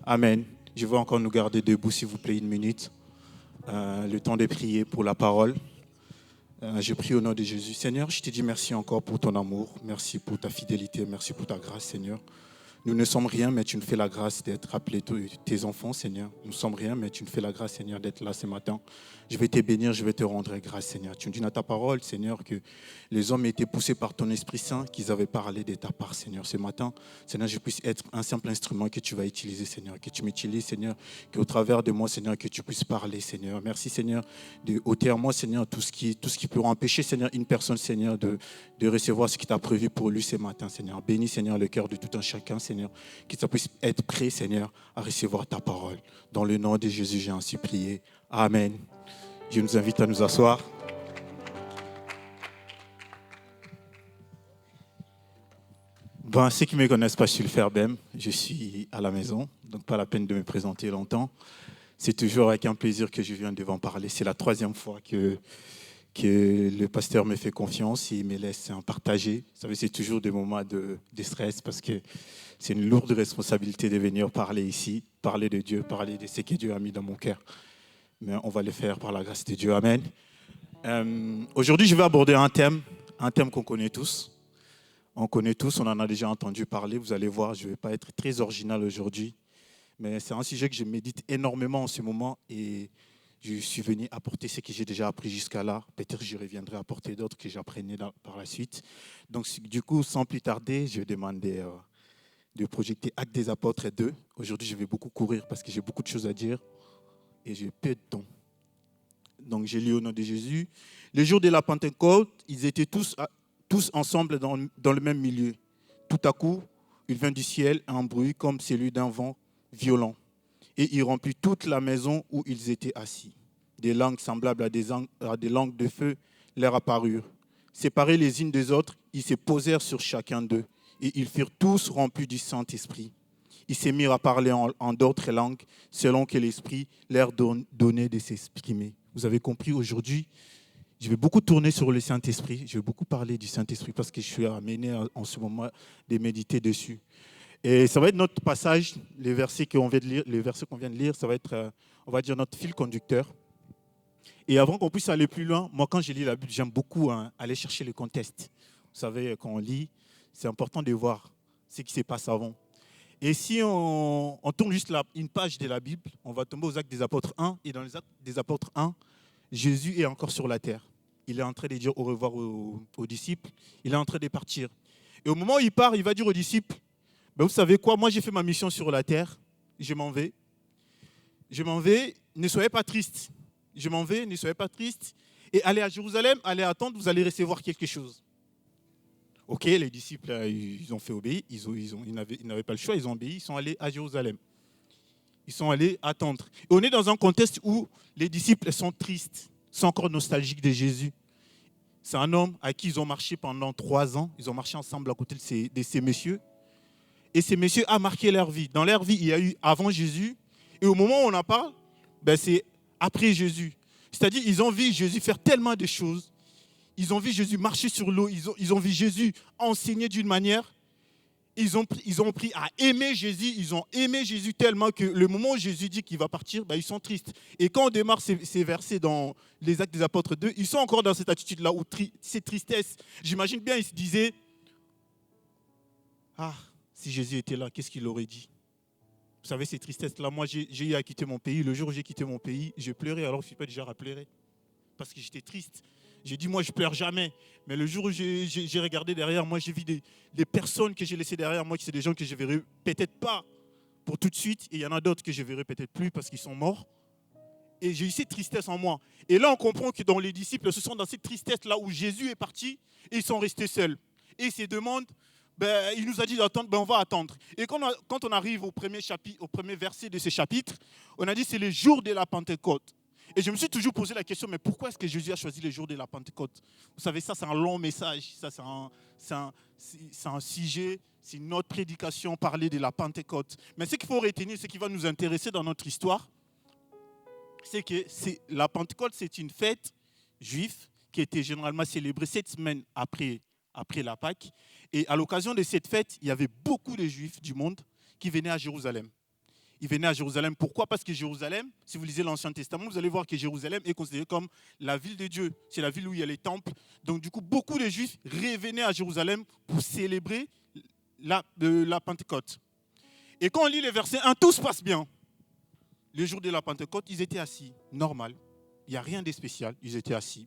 Amen. Je veux encore nous garder debout, s'il vous plaît, une minute. Le temps de prier pour la parole. Je prie au nom de Jésus. Seigneur, je te dis merci encore pour ton amour. Merci pour ta fidélité. Merci pour ta grâce, Seigneur. Nous ne sommes rien, mais tu nous fais la grâce d'être appelés tes enfants, Seigneur. Nous ne sommes rien, mais tu nous fais la grâce, Seigneur, d'être là ce matin. Je vais te bénir, je vais te rendre grâce, Seigneur. Tu nous dis dans ta parole, Seigneur, que les hommes étaient poussés par ton Esprit Saint, qu'ils avaient parlé de ta part, Seigneur. Ce matin, Seigneur, je puisse être un simple instrument que tu vas utiliser, Seigneur. Que tu m'utilises, Seigneur. Qu'au travers de moi, Seigneur, que tu puisses parler, Seigneur. Merci, Seigneur, de ôter à moi, Seigneur, tout ce qui peut empêcher, Seigneur, une personne, Seigneur, de recevoir ce qui t'a prévu pour lui ce matin, Seigneur. Bénis, Seigneur, le cœur de tout un chacun, Seigneur. Que ça puisse être prêt, Seigneur, à recevoir ta parole. Dans le nom de Jésus, j'ai ainsi prié. Amen. Je nous invite à nous asseoir. Ceux qui ne me connaissent pas, je suis le frère Bem. Je suis à la maison, donc pas la peine de me présenter longtemps. C'est toujours avec un plaisir que je viens devant parler. C'est la 3e fois que le pasteur me fait confiance et il me laisse partager. Vous savez, c'est toujours des moments de stress parce que c'est une lourde responsabilité de venir parler ici, parler de Dieu, parler de ce que Dieu a mis dans mon cœur. Mais on va le faire par la grâce de Dieu. Amen. Aujourd'hui, je vais aborder un thème qu'on connaît tous. On connaît tous, on en a déjà entendu parler. Vous allez voir, je ne vais pas être très original aujourd'hui. Mais c'est un sujet que je médite énormément en ce moment et je suis venu apporter ce que j'ai déjà appris jusqu'à là. Peut-être je reviendrai apporter d'autres que j'apprenais par la suite. Donc, du coup, sans plus tarder, je vais demander de projeter Actes des Apôtres 2. Aujourd'hui, je vais beaucoup courir parce que j'ai beaucoup de choses à dire et j'ai peu de temps. Donc, j'ai lu au nom de Jésus. Le jour de la Pentecôte, ils étaient tous ensemble dans le même milieu. Tout à coup, il vint du ciel un bruit comme celui d'un vent violent. Et il remplit toute la maison où ils étaient assis. Des langues semblables à des langues de feu leur apparurent. Séparés les unes des autres, ils se posèrent sur chacun d'eux. Et ils furent tous remplis du Saint-Esprit. Ils se mirent à parler en d'autres langues, selon que l'Esprit leur donnait de s'exprimer. Vous avez compris, aujourd'hui, je vais beaucoup tourner sur le Saint-Esprit. Je vais beaucoup parler du Saint-Esprit parce que je suis amené en ce moment de méditer dessus. Et ça va être notre passage, les versets qu'on vient de lire, ça va être, on va dire, notre fil conducteur. Et avant qu'on puisse aller plus loin, moi, quand je lis la Bible, j'aime beaucoup aller chercher le contexte. Vous savez, quand on lit, c'est important de voir ce qui se passe avant. Et si on tourne juste une page de la Bible, on va tomber aux Actes des Apôtres 1. Et dans les Actes des Apôtres 1, Jésus est encore sur la terre. Il est en train de dire au revoir aux disciples. Il est en train de partir. Et au moment où il part, il va dire aux disciples, vous savez quoi, moi j'ai fait ma mission sur la terre, je m'en vais. Je m'en vais, ne soyez pas tristes. Je m'en vais, ne soyez pas tristes. Et allez à Jérusalem, allez attendre, vous allez recevoir quelque chose. Ok, les disciples, ils ont fait obéir, ils n'avaient pas le choix, ils ont obéi, ils sont allés à Jérusalem. Ils sont allés attendre. Et on est dans un contexte où les disciples sont tristes, sont encore nostalgiques de Jésus. C'est un homme à qui ils ont marché pendant 3 ans, ils ont marché ensemble à côté de ces messieurs. Et ces messieurs ont marqué leur vie. Dans leur vie, il y a eu avant Jésus. Et au moment où on en parle, c'est après Jésus. C'est-à-dire qu'ils ont vu Jésus faire tellement de choses. Ils ont vu Jésus marcher sur l'eau. Ils ont vu Jésus enseigner d'une manière. Ils ont pris à aimer Jésus. Ils ont aimé Jésus tellement que le moment où Jésus dit qu'il va partir, ils sont tristes. Et quand on démarre ces versets dans les Actes des Apôtres 2, ils sont encore dans cette attitude-là, où cette tristesse. J'imagine bien, ils se disaient, si Jésus était là, qu'est-ce qu'il aurait dit? Vous savez, ces tristesses-là, moi, j'ai eu à quitter mon pays. Le jour où j'ai quitté mon pays, j'ai pleuré alors que je ne suis pas déjà à pleurer. Parce que j'étais triste. J'ai dit, moi, je ne pleure jamais. Mais le jour où j'ai regardé derrière, moi, j'ai vu des personnes que j'ai laissées derrière moi, qui c'est des gens que je ne verrai peut-être pas pour tout de suite. Et il y en a d'autres que je ne verrai peut-être plus parce qu'ils sont morts. Et j'ai eu cette tristesse en moi. Et là, on comprend que dans les disciples, ce sont dans cette tristesse-là où Jésus est parti et ils sont restés seuls. Et ils se demandent, il nous a dit d'attendre, on va attendre. Et quand on arrive au premier verset de ce chapitre, on a dit c'est le jour de la Pentecôte. Et je me suis toujours posé la question, mais pourquoi est-ce que Jésus a choisi le jour de la Pentecôte? Vous savez, ça c'est un long message, ça c'est un sujet, c'est une autre prédication, parler de la Pentecôte. Mais ce qu'il faut retenir, ce qui va nous intéresser dans notre histoire, c'est que la Pentecôte, c'est une fête juive qui était généralement célébrée 7 semaines après la Pâque. Et à l'occasion de cette fête, il y avait beaucoup de Juifs du monde qui venaient à Jérusalem. ils venaient à Jérusalem. Pourquoi? Parce que Jérusalem, si vous lisez l'Ancien Testament, vous allez voir que Jérusalem est considérée comme la ville de Dieu. C'est la ville où il y a les temples. Donc du coup, beaucoup de Juifs revenaient à Jérusalem pour célébrer la Pentecôte. Et quand on lit les versets 1, tout se passe bien. Le jour de la Pentecôte, ils étaient assis, normal. Il n'y a rien de spécial, ils étaient assis.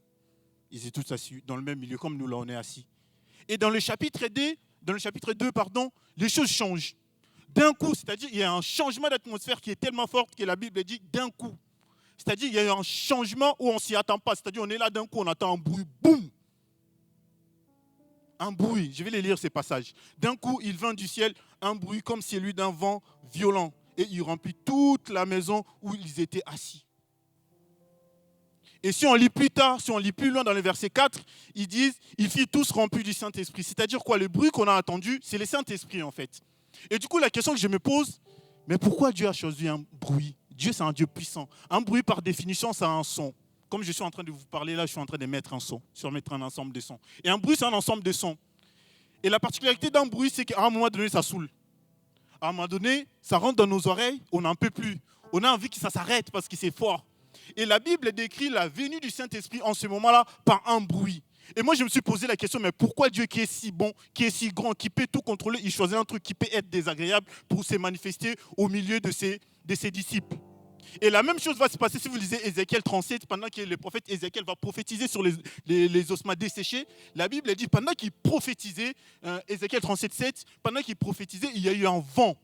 Ils étaient tous assis dans le même milieu, comme nous là, on est assis. Et dans le chapitre 2, les choses changent. D'un coup, c'est-à-dire il y a un changement d'atmosphère qui est tellement fort que la Bible dit d'un coup. C'est-à-dire il y a un changement où on ne s'y attend pas. C'est-à-dire on est là d'un coup, on entend un bruit, boum. Un bruit, je vais les lire ces passages. D'un coup, il vint du ciel un bruit comme celui d'un vent violent. Et il remplit toute la maison où ils étaient assis. Et si on lit plus tard, si on lit plus loin dans le verset 4, ils disent « Ils furent tous remplis du Saint-Esprit ». C'est-à-dire quoi? Le bruit qu'on a entendu, c'est le Saint-Esprit en fait. Et du coup, la question que je me pose, mais pourquoi Dieu a choisi un bruit? Dieu, c'est un Dieu puissant. Un bruit, par définition, ça a un son. Comme je suis en train de vous parler là, je suis en train de mettre un son, surmettre un ensemble de sons. Et un bruit, c'est un ensemble de sons. Et la particularité d'un bruit, c'est qu'à un moment donné, ça saoule. À un moment donné, ça rentre dans nos oreilles, on n'en peut plus. On a envie que ça s'arrête parce que c'est fort. Et la Bible décrit la venue du Saint-Esprit en ce moment-là par un bruit. Et moi, je me suis posé la question, mais pourquoi Dieu qui est si bon, qui est si grand, qui peut tout contrôler, il choisit un truc qui peut être désagréable pour se manifester au milieu de ses disciples? Et la même chose va se passer si vous lisez Ézéchiel 37, pendant que le prophète Ézéchiel va prophétiser sur les ossements desséchés. La Bible dit, pendant qu'il prophétisait, Ézéchiel 37, 7, pendant qu'il prophétisait, il y a eu un vent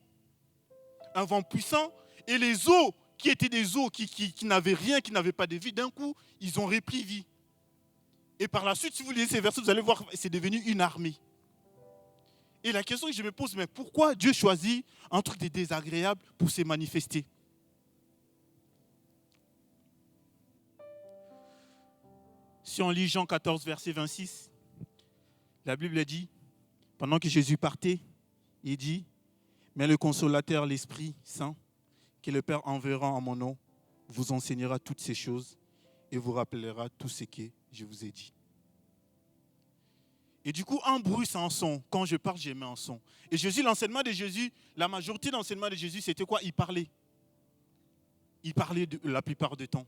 puissant, et les eaux qui étaient des eaux qui n'avaient rien, qui n'avaient pas de vie, d'un coup, ils ont repris vie. Et par la suite, si vous lisez ces versets, vous allez voir, c'est devenu une armée. Et la question que je me pose, mais pourquoi Dieu choisit un truc de désagréable pour se manifester? Si on lit Jean 14, verset 26, la Bible dit, pendant que Jésus partait, il dit, mais le consolateur, l'Esprit Saint, que le Père enverra en mon nom, vous enseignera toutes ces choses et vous rappellera tout ce que je vous ai dit. Et du coup, un bruit, c'est un son. Quand je parle, j'émets un son. Et Jésus, l'enseignement de Jésus, la majorité de l'enseignement de Jésus, c'était quoi? Il parlait. Il parlait la plupart du temps.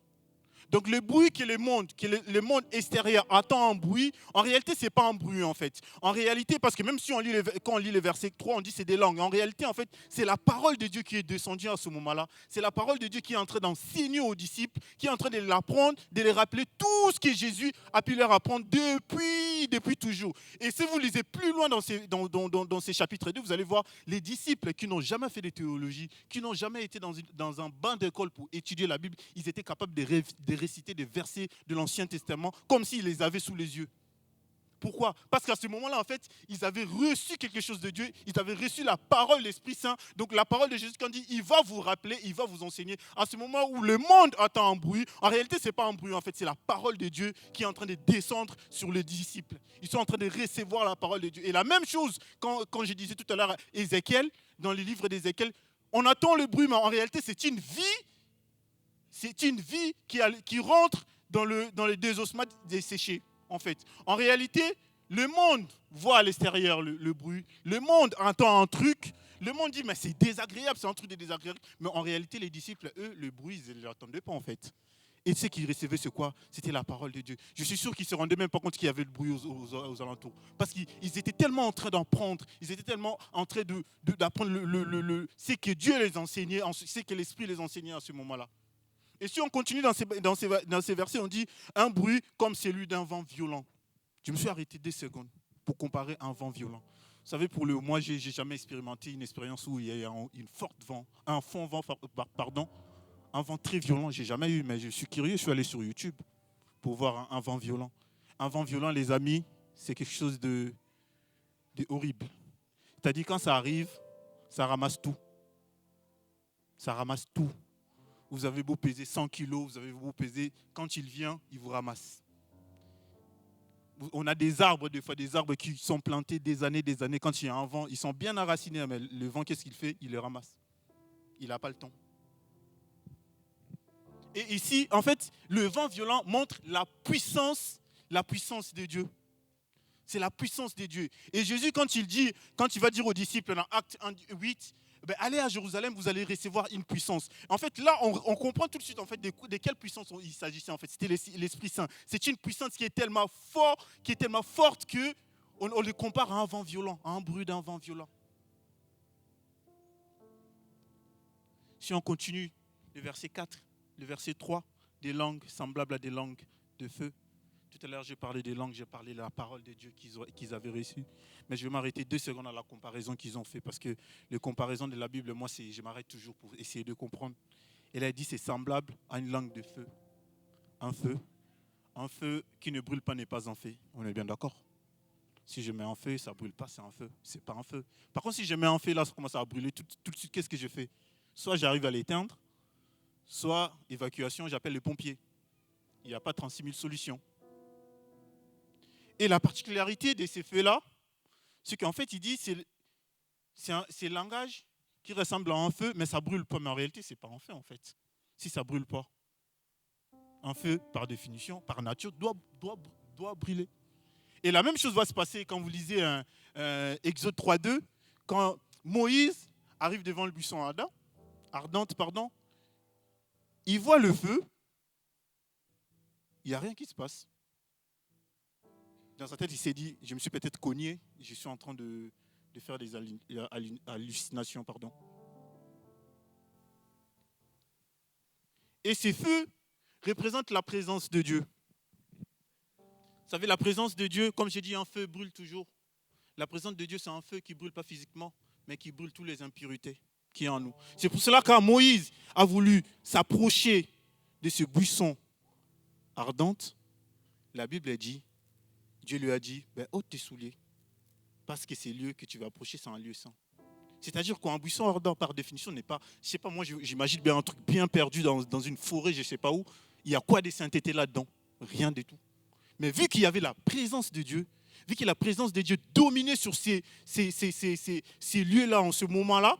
Donc le bruit que le monde extérieur attend un bruit, en réalité, ce n'est pas un bruit en fait. En réalité, parce que même si quand on lit le verset 3, on dit c'est des langues. En réalité, en fait, c'est la parole de Dieu qui est descendue à ce moment-là. C'est la parole de Dieu qui est en train d'enseigner aux disciples, qui est en train de l'apprendre, de les rappeler tout ce que Jésus a pu leur apprendre depuis toujours. Et si vous lisez plus loin dans ces chapitres 2, vous allez voir les disciples qui n'ont jamais fait de théologie, qui n'ont jamais été dans un banc d'école pour étudier la Bible, ils étaient capables de réciter des versets de l'Ancien Testament comme s'ils les avaient sous les yeux. Pourquoi? Parce qu'à ce moment-là, en fait, ils avaient reçu quelque chose de Dieu, ils avaient reçu la parole de l'Esprit Saint. Donc la parole de Jésus, quand il dit, il va vous rappeler, il va vous enseigner. À ce moment où le monde attend un bruit, en réalité, ce n'est pas un bruit, en fait, c'est la parole de Dieu qui est en train de descendre sur les disciples. Ils sont en train de recevoir la parole de Dieu. Et la même chose, quand je disais tout à l'heure Ézéchiel, dans les livres d'Ézéchiel, on attend le bruit, mais en réalité, c'est une vie qui rentre dans les désossements desséchés, en fait. En réalité, le monde voit à l'extérieur le bruit. Le monde entend un truc. Le monde dit, mais c'est désagréable, c'est un truc de désagréable. Mais en réalité, les disciples, eux, le bruit, ils ne l'attendaient pas, en fait. Et ce qu'ils recevaient, c'est quoi? C'était la parole de Dieu. Je suis sûr qu'ils ne se rendaient même pas compte qu'il y avait le bruit aux alentours. Parce qu'ils étaient tellement en train d'apprendre, ils étaient tellement en train d'apprendre ce que Dieu les enseignait, ce que l'Esprit les enseignait à ce moment-là. Et si on continue dans ces versets, on dit un bruit comme celui d'un vent violent. Je me suis arrêté 2 secondes pour comparer un vent violent. Vous savez, moi, je n'ai jamais expérimenté une expérience où il y a une forte vent, un vent très violent. Je n'ai jamais eu, mais je suis curieux, je suis allé sur YouTube pour voir un vent violent. Un vent violent, les amis, c'est quelque chose de horrible. C'est-à-dire, quand ça arrive, ça ramasse tout. Ça ramasse tout. Vous avez beau peser 100 kilos, vous avez beau peser, quand il vient, il vous ramasse. On a des arbres, des fois des arbres qui sont plantés des années, quand il y a un vent, ils sont bien enracinés, mais le vent, qu'est-ce qu'il fait? Il les ramasse. Il n'a pas le temps. Et ici, en fait, le vent violent montre la puissance de Dieu. C'est la puissance de Dieu. Et Jésus, quand il va dire aux disciples dans Actes 8, ben, allez à Jérusalem, vous allez recevoir une puissance. En fait, là, on comprend tout de suite en fait, de quelle puissance il s'agissait. En fait, c'était l'Esprit Saint. C'est une puissance qui est tellement forte que on le compare à un vent violent, à un bruit d'un vent violent. Si on continue, le verset 4, le verset 3, des langues semblables à des langues de feu. Tout à l'heure, j'ai parlé des langues, j'ai parlé de la parole de Dieu qu'ils avaient reçue. Mais je vais m'arrêter 2 secondes à la comparaison qu'ils ont fait. Parce que les comparaisons de la Bible, moi, je m'arrête toujours pour essayer de comprendre. Elle a dit c'est semblable à une langue de feu. Un feu. Un feu qui ne brûle pas n'est pas un feu. On est bien d'accord? Si je mets un feu, ça ne brûle pas, c'est un feu. Ce n'est pas un feu. Par contre, si je mets un feu, là, ça commence à brûler. Tout de suite, qu'est-ce que je fais? Soit j'arrive à l'éteindre, soit évacuation, j'appelle les pompiers. Il n'y a pas 36 000 solutions. Et la particularité de ces feux-là, c'est qu'en fait, il dit c'est un langage qui ressemble à un feu, mais ça ne brûle pas. Mais en réalité, ce n'est pas un feu, en fait. Si ça ne brûle pas. Un feu, par définition, par nature, doit brûler. Et la même chose va se passer quand vous lisez Exode 3.2, quand Moïse arrive devant le buisson ardente, il voit le feu, il n'y a rien qui se passe. Dans sa tête, il s'est dit, je me suis peut-être cogné, je suis en train de faire des hallucinations. Et ces feux représentent la présence de Dieu. Vous savez, la présence de Dieu, comme j'ai dit, un feu brûle toujours. La présence de Dieu, c'est un feu qui ne brûle pas physiquement, mais qui brûle toutes les impuretés qui sont en nous. C'est pour cela que quand Moïse a voulu s'approcher de ce buisson ardent, la Bible dit, Dieu lui a dit, ôte tes souliers, parce que ces lieux que tu vas approcher, c'est un lieu saint. C'est-à-dire qu'un buisson ardent, par définition, n'est pas, je ne sais pas, moi j'imagine bien un truc bien perdu dans une forêt, je ne sais pas où, il y a quoi de sainteté là-dedans? Rien du tout. Mais vu qu'il y avait la présence de Dieu, vu que la présence de Dieu dominait sur ces lieux-là, en ce moment-là,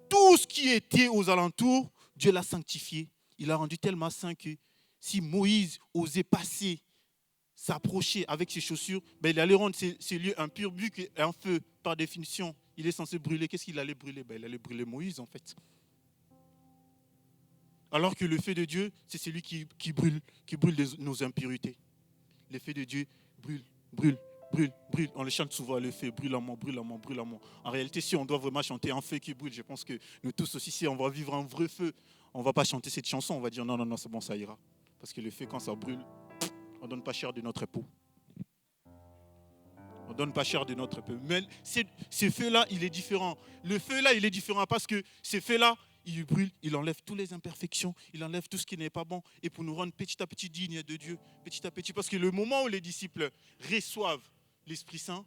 tout ce qui était aux alentours, Dieu l'a sanctifié. Il l'a rendu tellement saint que si Moïse osait passer, s'approcher avec ses chaussures, il allait rendre ces lieux impurs, vu qu'un feu, par définition, il est censé brûler. Qu'est-ce qu'il allait brûler? Il allait brûler Moïse, en fait. Alors que le feu de Dieu, c'est celui qui brûle nos impuretés. Le feu de Dieu brûle. On le chante souvent, le feu brûle en moi. En réalité, si on doit vraiment chanter un feu qui brûle, je pense que nous tous aussi, si on va vivre un vrai feu, on ne va pas chanter cette chanson, on va dire non, c'est bon, ça ira. Parce que le feu, quand ça brûle, on ne donne pas cher de notre peau. On ne donne pas cher de notre peau. Mais ce feu-là, il est différent. Le feu-là, il est différent parce que ce feu-là, il brûle, il enlève toutes les imperfections, il enlève tout ce qui n'est pas bon, et pour nous rendre petit à petit dignes de Dieu, petit à petit. Parce que le moment où les disciples reçoivent l'Esprit Saint,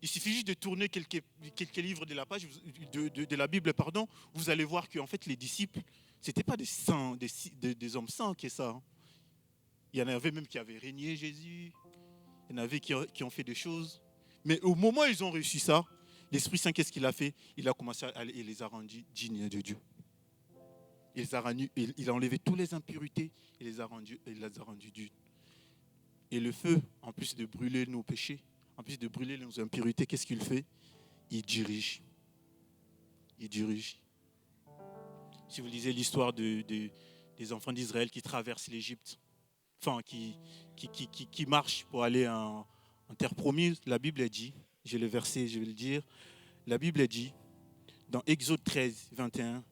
il suffit juste de tourner quelques livres de la page de la Bible, vous allez voir qu'en fait les disciples, ce n'étaient pas des saints, des hommes saints qui est ça. Il y en avait même qui avaient régné Jésus, il y en avait qui ont fait des choses. Mais au moment où ils ont réussi ça, l'Esprit Saint, qu'est-ce qu'il a fait? Il a commencé à les les a rendus dignes de Dieu. Il a enlevé toutes les impuretés, il les a rendus dignes. Et le feu, en plus de brûler nos péchés, en plus de brûler nos impuretés, qu'est-ce qu'il fait? Il dirige. Si vous lisez l'histoire des enfants d'Israël qui traversent l'Égypte, enfin qui marchent pour aller en terre promise, la Bible dit, j'ai le verset, je vais le dire, la Bible dit, dans Exode 13, 21,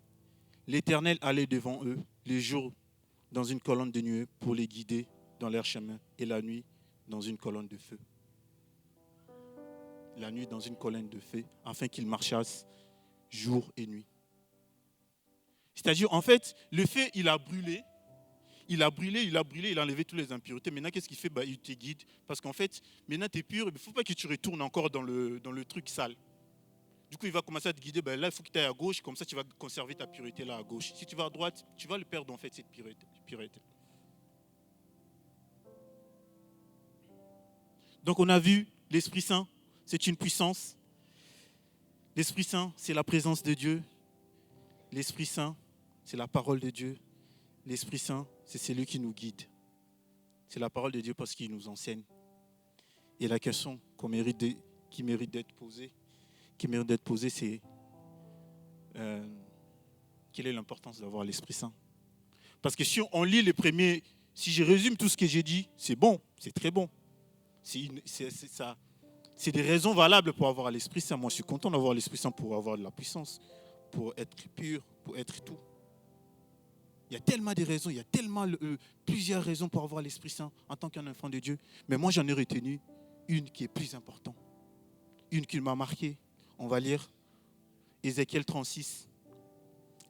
l'Éternel allait devant eux les jours dans une colonne de nuée pour les guider dans leur chemin, et la nuit dans une colonne de feu. La nuit dans une colonne de feu, afin qu'ils marchassent jour et nuit. C'est-à-dire, en fait, le feu, il a brûlé, il a enlevé toutes les impuretés. Maintenant, qu'est-ce qu'il fait? Il te guide. Parce qu'en fait, maintenant, tu es pur, il ne faut pas que tu retournes encore dans le truc sale. Du coup, il va commencer à te guider. Là, il faut que tu ailles à gauche, comme ça, tu vas conserver ta pureté là à gauche. Si tu vas à droite, tu vas le perdre, en fait, cette pureté. Donc, on a vu l'Esprit Saint, c'est une puissance. L'Esprit Saint, c'est la présence de Dieu. L'Esprit Saint, c'est la parole de Dieu. L'Esprit Saint, c'est celui qui nous guide. C'est la parole de Dieu parce qu'il nous enseigne. Et la question qui mérite d'être posée, c'est euh, quelle est l'importance d'avoir l'Esprit Saint? Parce que si on lit les premiers, si je résume tout ce que j'ai dit, c'est bon, c'est très bon. C'est des raisons valables pour avoir l'Esprit Saint. Moi, je suis content d'avoir l'Esprit Saint pour avoir de la puissance, pour être pur, pour être tout. Il y a tellement de raisons, il y a tellement plusieurs raisons pour avoir l'Esprit Saint en tant qu'un enfant de Dieu. Mais moi, j'en ai retenu une qui est plus importante. Une qui m'a marqué. On va lire Ézéchiel 36.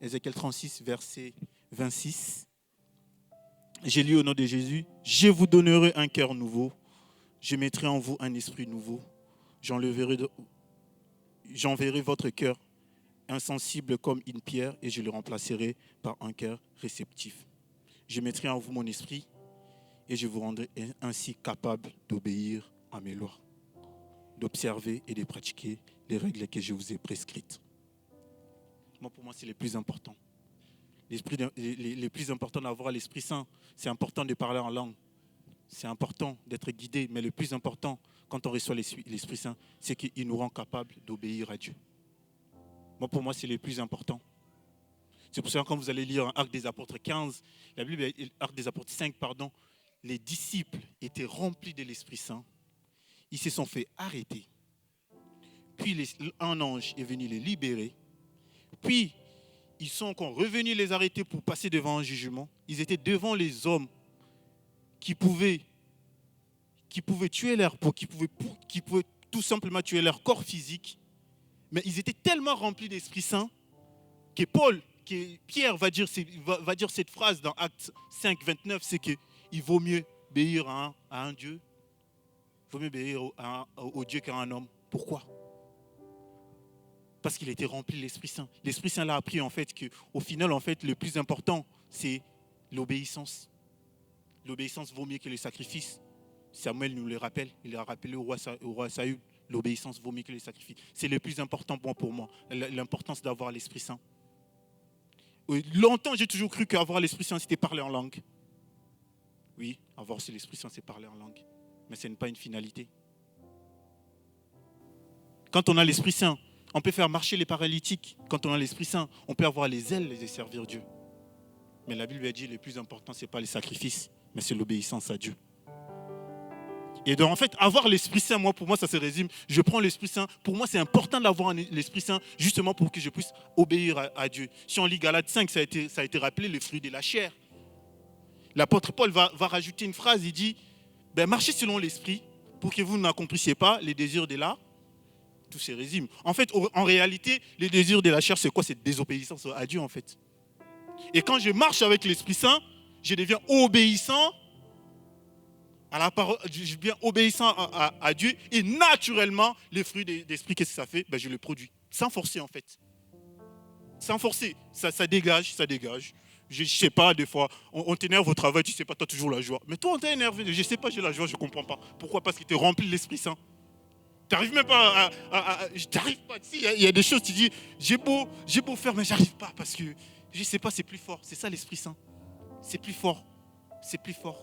Ézéchiel 36, verset 26. J'ai lu au nom de Jésus. Je vous donnerai un cœur nouveau. Je mettrai en vous un esprit nouveau. J'enverrai votre cœur insensible comme une pierre et je le remplacerai par un cœur réceptif. Je mettrai en vous mon esprit et je vous rendrai ainsi capable d'obéir à mes lois, d'observer et de pratiquer les règles que je vous ai prescrites. Moi, pour moi, c'est le plus important. Les plus important d'avoir l'Esprit Saint, c'est important de parler en langue. C'est important d'être guidé, mais le plus important, quand on reçoit l'Esprit Saint, c'est qu'il nous rend capables d'obéir à Dieu. Moi, pour moi, c'est le plus important. C'est pour ça que quand vous allez lire un Actes des Apôtres 15, la Bible, Actes des Apôtres 5, les disciples étaient remplis de l'Esprit Saint. Ils se sont fait arrêter. Puis un ange est venu les libérer. Puis, ils sont encore revenus les arrêter pour passer devant un jugement. Ils étaient devant les hommes qui pouvaient tuer qui pouvaient tout simplement tuer leur corps physique. Mais ils étaient tellement remplis d'Esprit Saint que Pierre va dire cette phrase dans Actes 5, 29, c'est qu'il vaut mieux obéir à un Dieu, il vaut mieux obéir au Dieu qu'à un homme. Pourquoi? Parce qu'il était rempli de l'Esprit Saint. L'Esprit Saint l'a appris en fait qu'au final, en fait, le plus important, c'est l'obéissance. L'obéissance vaut mieux que le sacrifice. Samuel nous le rappelle. Il a rappelé au roi Saül. L'obéissance vaut mieux que le sacrifice. C'est le plus important pour moi. L'importance d'avoir l'Esprit Saint. Longtemps, j'ai toujours cru qu'avoir l'Esprit Saint, c'était parler en langue. Oui, avoir l'Esprit Saint, c'est parler en langue. Mais ce n'est pas une finalité. Quand on a l'Esprit Saint, on peut faire marcher les paralytiques. Quand on a l'Esprit Saint, on peut avoir les ailes et servir Dieu. Mais la Bible a dit, le plus important, ce n'est pas les sacrifices, mais c'est l'obéissance à Dieu. Et donc, en fait, avoir l'Esprit Saint, pour moi, ça se résume. Je prends l'Esprit Saint. Pour moi, c'est important d'avoir l'Esprit Saint, justement pour que je puisse obéir à Dieu. Si on lit Galates 5, ça a été rappelé, le fruit de la chair. L'apôtre Paul va rajouter une phrase, il dit, marchez selon l'Esprit, pour que vous n'accomplissiez pas les désirs de la... Tout se résume. En fait, en réalité, les désirs de la chair, c'est quoi? C'est désobéissance à Dieu, en fait. Et quand je marche avec l'Esprit Saint, je deviens obéissant à la parole, je deviens obéissant à Dieu. Et naturellement, les fruits d'esprit, qu'est-ce que ça fait? Je le produis. Sans forcer, en fait. Sans forcer. Ça dégage. Je ne sais pas, des fois, on t'énerve au travail, tu ne sais pas, tu as toujours la joie. Mais toi, on t'a énervé, je ne sais pas, j'ai la joie, je ne comprends pas. Pourquoi? Parce que tu es rempli de l'Esprit Saint. Tu n'arrives même pas t'arrives pas. Il y a des choses, tu dis, j'ai beau faire, mais je n'arrive pas parce que, je ne sais pas, c'est plus fort. C'est ça l'Esprit Saint. C'est plus fort. C'est plus fort.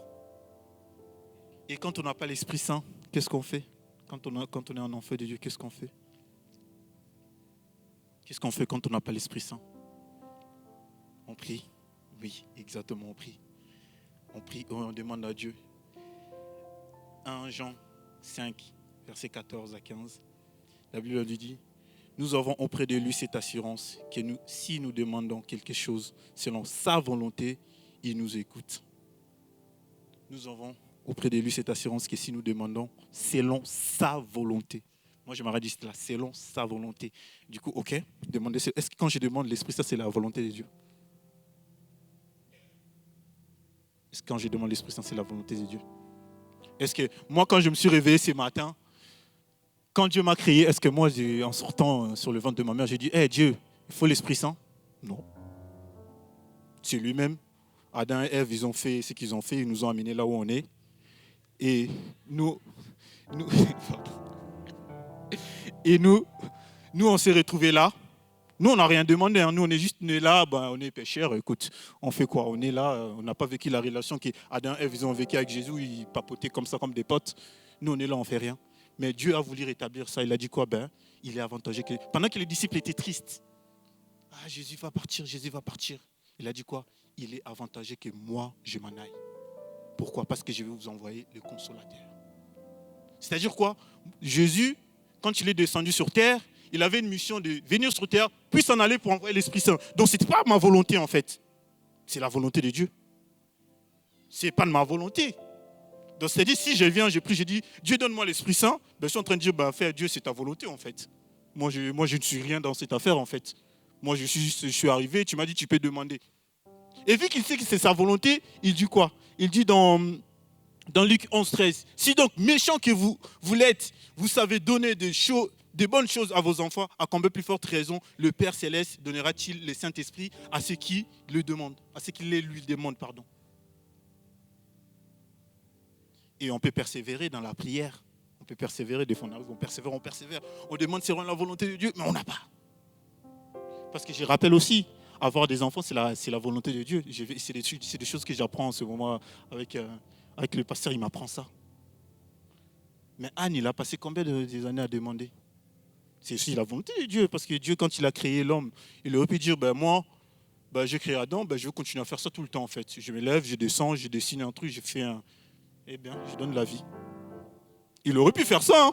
Et quand on n'a pas l'Esprit Saint, qu'est-ce qu'on fait? Quand on est un enfant de Dieu, qu'est-ce qu'on fait? Qu'est-ce qu'on fait quand on n'a pas l'Esprit Saint? On prie. Oui, exactement, on prie. On prie, on demande à Dieu. 1 Jean 5, versets 14 à 15. La Bible lui dit, nous avons auprès de lui cette assurance que si nous demandons quelque chose selon sa volonté, il nous écoute. Nous avons auprès de lui cette assurance que si nous demandons selon sa volonté. Moi, je m'aurais dit là, selon sa volonté. Du coup, ok, est-ce que quand je demande l'Esprit Saint, c'est la volonté de Dieu? Est-ce que quand je demande l'Esprit Saint, c'est la volonté de Dieu? Est-ce que moi, quand je me suis réveillé ce matin, quand Dieu m'a créé, est-ce que moi, en sortant sur le ventre de ma mère, j'ai dit, hey, Dieu, il faut l'Esprit Saint? Non. C'est lui-même. Adam et Ève, ils ont fait ce qu'ils ont fait, ils nous ont amenés là où on est. Et nous on s'est retrouvés là. Nous, on n'a rien demandé. Nous, on est juste nés là. On est pécheurs. Écoute, on fait quoi? On est là. On n'a pas vécu la relation qu'Adam et Ève, ils ont vécu avec Jésus. Ils papotaient comme ça, comme des potes. Nous, on est là, on ne fait rien. Mais Dieu a voulu rétablir ça. Il a dit quoi? Il est avantageux. Pendant que les disciples étaient tristes, Ah, Jésus va partir, Jésus va partir. Il a dit quoi? Il est avantageux que moi, je m'en aille. Pourquoi? Parce que je vais vous envoyer le consolateur. C'est-à-dire quoi? Jésus, quand il est descendu sur terre, il avait une mission de venir sur terre, puis s'en aller pour envoyer l'Esprit Saint. Donc ce n'était pas ma volonté en fait. C'est la volonté de Dieu. Ce n'est pas de ma volonté. Donc c'est-à-dire, si je viens, je prie, je dis, Dieu donne-moi l'Esprit Saint, ben, je suis en train de dire, ben, Dieu, c'est ta volonté en fait. Moi, je ne suis rien dans cette affaire en fait. Moi, je suis arrivé, tu m'as dit, tu peux demander. Et vu qu'il sait que c'est sa volonté, il dit quoi? Il dit dans Luc 11, 13, si donc méchant que vous l'êtes, vous savez donner des bonnes choses à vos enfants, à combien plus forte raison le Père Céleste donnera-t-il le Saint-Esprit à ceux qui le demandent, à ceux qui lui demandent, pardon. Et on peut persévérer dans la prière. On peut persévérer, des fois on arrive, on persévère. On demande si on a la volonté de Dieu, mais on n'a pas. Parce que je rappelle aussi, avoir des enfants, c'est la volonté de Dieu. C'est des choses que j'apprends en ce moment avec le pasteur, il m'apprend ça. Mais Anne, il a passé combien d'années à demander? C'est aussi la volonté de Dieu, parce que Dieu, quand il a créé l'homme, il aurait pu dire, moi, j'ai créé Adam, je vais continuer à faire ça tout le temps en fait. Je me lève, je descends, je dessine un truc, je fais un... Eh bien, je donne la vie. Il aurait pu faire ça, hein?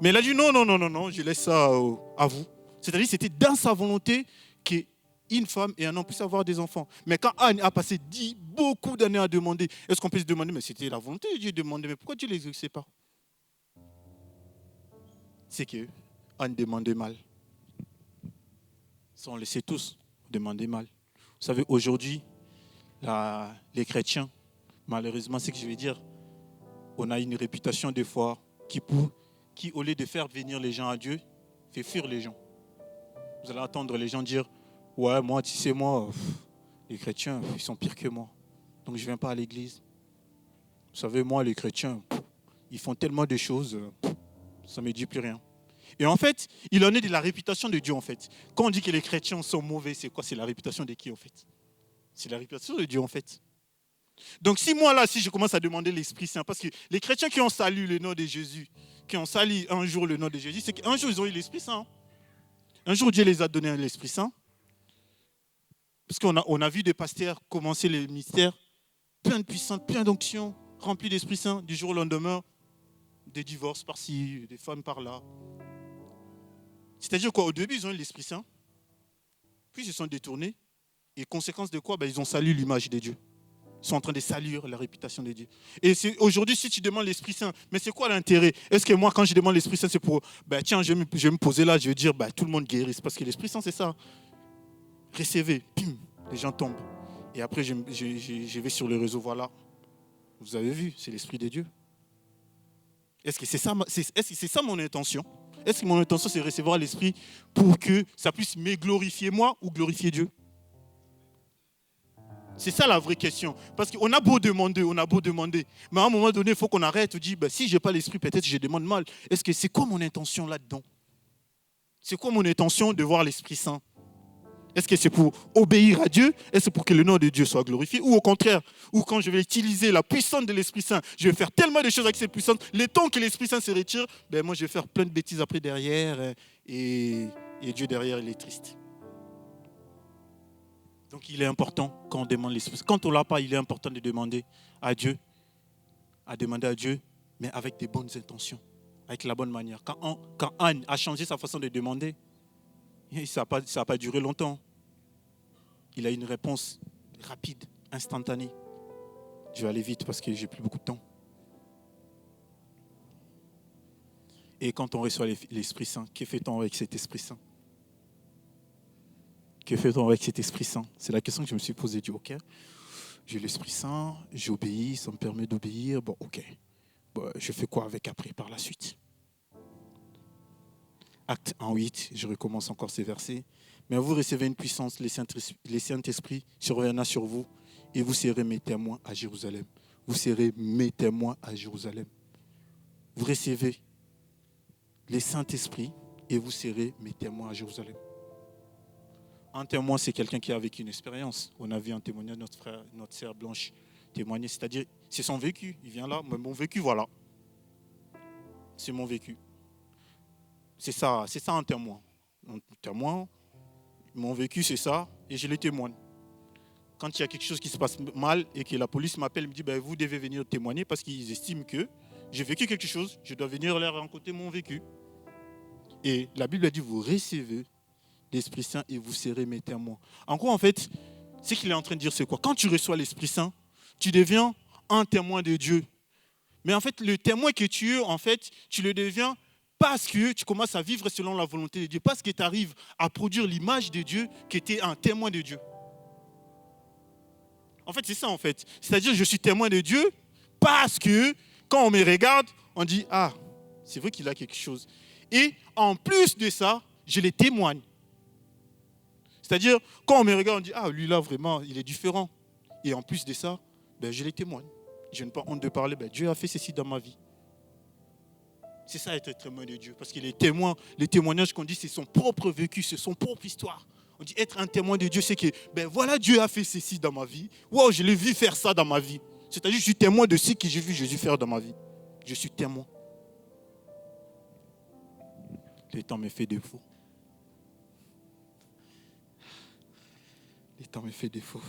Mais il a dit non, je laisse ça à vous. C'est-à-dire que c'était dans sa volonté qu'une femme et un homme puissent avoir des enfants. Mais quand Anne a passé beaucoup d'années à demander, est-ce qu'on peut se demander, mais c'était la volonté de Dieu de demander, mais pourquoi Dieu ne l'exécutait pas? C'est que Anne demandait mal. Ça, on le sait tous, demandait mal. Vous savez, aujourd'hui, les chrétiens, malheureusement, c'est ce que je vais dire, on a une réputation des fois qui, au lieu de faire venir les gens à Dieu, fait fuir les gens. Vous allez entendre les gens dire, ouais, moi, tu sais, moi, les chrétiens, ils sont pires que moi. Donc, je ne viens pas à l'église. Vous savez, moi, les chrétiens, ils font tellement de choses, ça ne me dit plus rien. Et en fait, il en est de la réputation de Dieu, en fait. Quand on dit que les chrétiens sont mauvais, c'est quoi? C'est la réputation de qui, en fait? C'est la réputation de Dieu, en fait. Donc, si je commence à demander l'Esprit Saint, parce que les chrétiens qui ont salué le nom de Jésus, qui ont salué un jour le nom de Jésus, c'est qu'un jour, ils ont eu l'Esprit Saint. Un jour, Dieu les a donné l'Esprit Saint. Parce qu'on a vu des pasteurs commencer le mystère, plein de puissance, plein d'onction, remplis d'Esprit Saint, du jour au lendemain, des divorces par-ci, des femmes par-là. C'est-à-dire qu'au début, ils ont eu l'Esprit Saint, puis ils se sont détournés, et conséquence de quoi? Ils ont salué l'image de Dieu. Ils sont en train de saluer la réputation de Dieu. Et aujourd'hui, si tu demandes l'Esprit Saint, mais c'est quoi l'intérêt? Est-ce que moi, quand je demande l'Esprit Saint, c'est pour, tiens, je vais me poser là, je vais dire, tout le monde guérisse. Parce que l'Esprit Saint, c'est ça. Recevez, pim, les gens tombent. Et après, je vais sur le réseau, voilà. Vous avez vu, c'est l'Esprit de Dieu. Est-ce que c'est ça mon intention? Est-ce que mon intention, c'est recevoir l'Esprit pour que ça puisse me glorifier moi ou glorifier Dieu? C'est ça la vraie question. Parce qu'on a beau demander, mais à un moment donné, il faut qu'on arrête et dire, si je n'ai pas l'Esprit, peut-être je demande mal. Est-ce que c'est quoi mon intention là-dedans? C'est quoi mon intention de voir l'Esprit Saint? Est-ce que c'est pour obéir à Dieu? Est-ce que c'est pour que le nom de Dieu soit glorifié? Ou au contraire, ou quand je vais utiliser la puissance de l'Esprit Saint, je vais faire tellement de choses avec cette puissance, le temps que l'Esprit Saint se retire, moi je vais faire plein de bêtises après derrière, et Dieu derrière, il est triste. Donc il est important quand on demande l'Esprit. Quand on ne l'a pas, il est important de demander à Dieu, mais avec des bonnes intentions, avec la bonne manière. Quand Anne a changé sa façon de demander, ça n'a pas duré longtemps. Il a une réponse rapide, instantanée. Je vais aller vite parce que j'ai plus beaucoup de temps. Et quand on reçoit l'Esprit Saint, que fait-on avec cet Esprit Saint? Que fait-on avec cet Esprit Saint? C'est la question que je me suis posée. Je dis, ok, j'ai l'Esprit Saint, j'obéis, ça me permet d'obéir. Bon, ok. Je fais quoi avec après, par la suite? Acte 1:8, je recommence encore ces versets. Mais vous recevez une puissance, le Saint-Esprit surviendra sur vous et vous serez mes témoins à Jérusalem. Vous serez mes témoins à Jérusalem. Vous recevez le Saint-Esprit et vous serez mes témoins à Jérusalem. Un témoin, c'est quelqu'un qui a vécu une expérience. On a vu un témoignage de notre frère, notre sœur Blanche témoigner. C'est-à-dire, c'est son vécu. Il vient là, mais mon vécu, voilà. C'est mon vécu. C'est ça un témoin. Un témoin, Mon vécu, c'est ça, et je le témoigne. Quand il y a quelque chose qui se passe mal et que la police m'appelle et me dit ben, vous devez venir témoigner parce qu'ils estiment que j'ai vécu quelque chose, je dois venir leur raconter mon vécu. Et la Bible a dit vous recevez l'Esprit Saint et vous serez mes témoins. En gros, en fait, ce qu'il est en train de dire, c'est quoi? Quand tu reçois l'Esprit Saint, tu deviens un témoin de Dieu. Mais en fait, le témoin que tu es, en fait, tu le deviens parce que tu commences à vivre selon la volonté de Dieu, parce que tu arrives à produire l'image de Dieu, que tu es un témoin de Dieu. En fait, c'est ça, en fait. C'est-à-dire, je suis témoin de Dieu parce que quand on me regarde, on dit, ah, c'est vrai qu'il a quelque chose. Et en plus de ça, je les témoigne. C'est-à-dire, quand on me regarde, on dit, ah, lui là, vraiment, il est différent. Et en plus de ça, ben, je les témoigne. Je n'ai pas honte de parler, ben, Dieu a fait ceci dans ma vie. C'est ça être témoin de Dieu. Parce que les témoignages qu'on dit, c'est son propre vécu, c'est son propre histoire. On dit être un témoin de Dieu, c'est que, ben voilà, Dieu a fait ceci dans ma vie. Wow, je l'ai vu faire ça dans ma vie. C'est-à-dire, je suis témoin de ce que j'ai vu Jésus faire dans ma vie. Je suis témoin. Le temps me fait défaut. Le temps me fait défaut.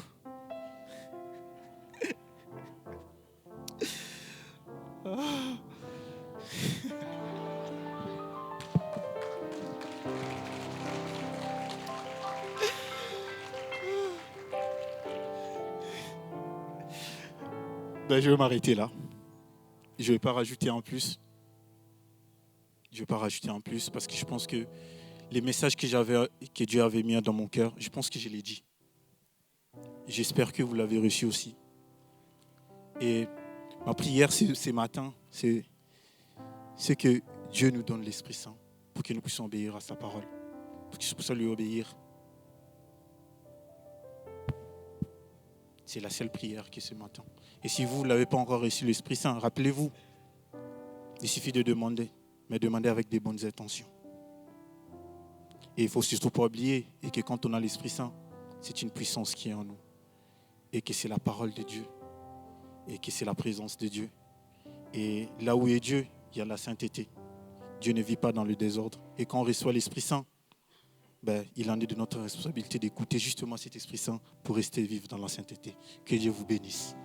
Ben, je vais m'arrêter là. Je ne vais pas rajouter en plus. Je ne vais pas rajouter en plus parce que je pense que les messages que Dieu avait mis dans mon cœur, je pense que je l'ai dit. J'espère que vous l'avez reçu aussi. Et ma prière ce matin, c'est que Dieu nous donne l'Esprit Saint pour que nous puissions obéir à sa parole, pour que nous puissions lui obéir. C'est la seule prière qui est ce matin. Et si vous ne l'avez pas encore reçu l'Esprit Saint, rappelez-vous, il suffit de demander, mais demander avec des bonnes intentions. Et il ne faut surtout pas oublier et que quand on a l'Esprit Saint, c'est une puissance qui est en nous. Et que c'est la parole de Dieu. Et que c'est la présence de Dieu. Et là où est Dieu, il y a la sainteté. Dieu ne vit pas dans le désordre. Et quand on reçoit l'Esprit Saint, ben, il en est de notre responsabilité d'écouter justement cet Esprit Saint pour rester vivre dans la sainteté. Que Dieu vous bénisse.